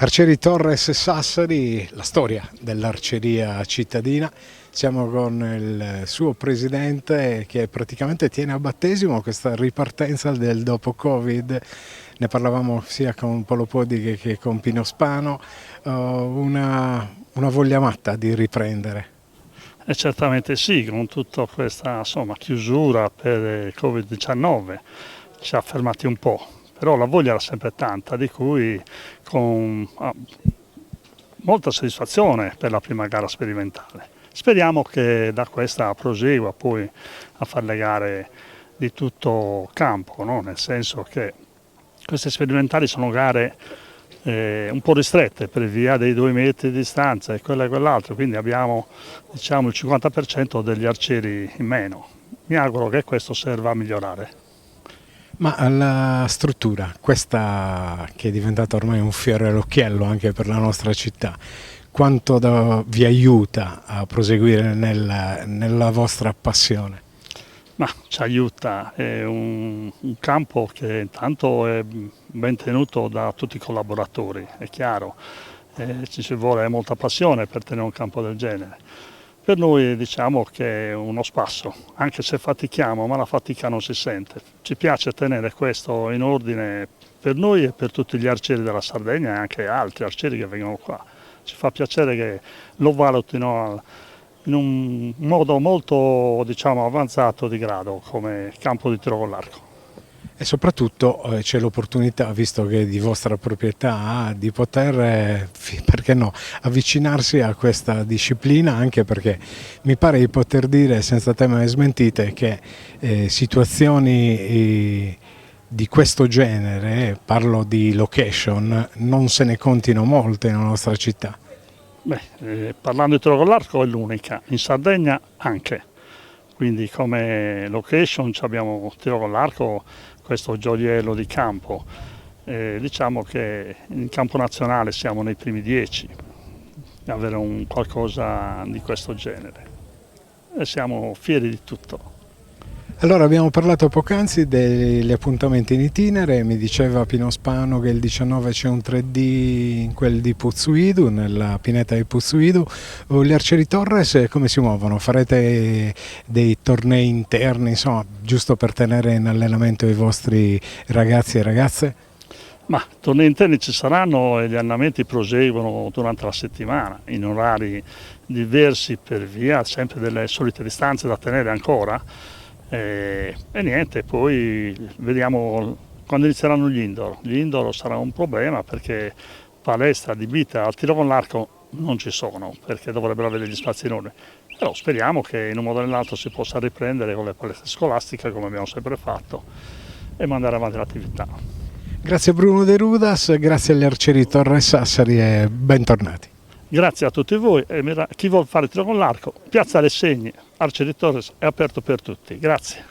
Arcieri Torres Sassari, la storia dell'arceria cittadina. Siamo con il suo presidente che praticamente tiene a battesimo questa ripartenza del dopo Covid. Ne parlavamo sia con Polo Podi che con Pino Spano, una voglia matta di riprendere. Certamente sì, con tutta questa chiusura per il Covid-19 ci ha fermati un po', però la voglia era sempre tanta, di cui con molta soddisfazione per la prima gara sperimentale. Speriamo che da questa prosegua poi a fare le gare di tutto campo, no? Nel senso che queste sperimentali sono gare un po' ristrette per via dei 2 metri di distanza e quello e quell'altro, quindi abbiamo il 50% degli arcieri in meno. Mi auguro che questo serva a migliorare. Ma la struttura, questa che è diventata ormai un fiore all'occhiello anche per la nostra città, quanto vi aiuta a proseguire nella vostra passione? Ma ci aiuta, è un campo che intanto è ben tenuto da tutti i collaboratori, è chiaro, ci vuole molta passione per tenere un campo del genere. Per noi diciamo che è uno spasso, anche se fatichiamo, ma la fatica non si sente. Ci piace tenere questo in ordine per noi e per tutti gli arcieri della Sardegna e anche altri arcieri che vengono qua. Ci fa piacere che lo valutino in un modo molto avanzato di grado come campo di tiro con l'arco. E soprattutto c'è l'opportunità, visto che è di vostra proprietà, di poter, perché no, avvicinarsi a questa disciplina, anche perché mi pare di poter dire, senza tema smentite, che situazioni di questo genere, parlo di location, non se ne contino molte nella nostra città. Parlando di tiro con l'arco è l'unica, in Sardegna anche. Quindi come location abbiamo tiro con l'arco, questo gioiello di campo. Diciamo che in campo nazionale siamo nei primi 10 a avere un qualcosa di questo genere e siamo fieri di tutto. Allora abbiamo parlato poc'anzi degli appuntamenti in itinere, mi diceva Pino Spano che il 19 c'è un 3D in quel di Puzzuidu, nella pineta di Puzzuidu. Gli Arcieri Torres come si muovono? Farete dei tornei interni, insomma, giusto per tenere in allenamento i vostri ragazzi e ragazze? Ma tornei interni ci saranno e gli allenamenti proseguono durante la settimana in orari diversi per via sempre delle solite distanze da tenere ancora. E niente, poi vediamo quando inizieranno gli indoor. Gli indoor sarà un problema perché palestra adibita al tiro con l'arco non ci sono, perché dovrebbero avere gli spazi enormi. Però speriamo che in un modo o nell'altro si possa riprendere con le palestre scolastiche come abbiamo sempre fatto e mandare avanti l'attività. Grazie Bruno De Rudas, grazie agli Arcieri Torres Sassari e bentornati. Grazie a tutti voi e chi vuole fare tiro con l'arco, Piazza Alessegni, Arcieri Torres è aperto per tutti. Grazie.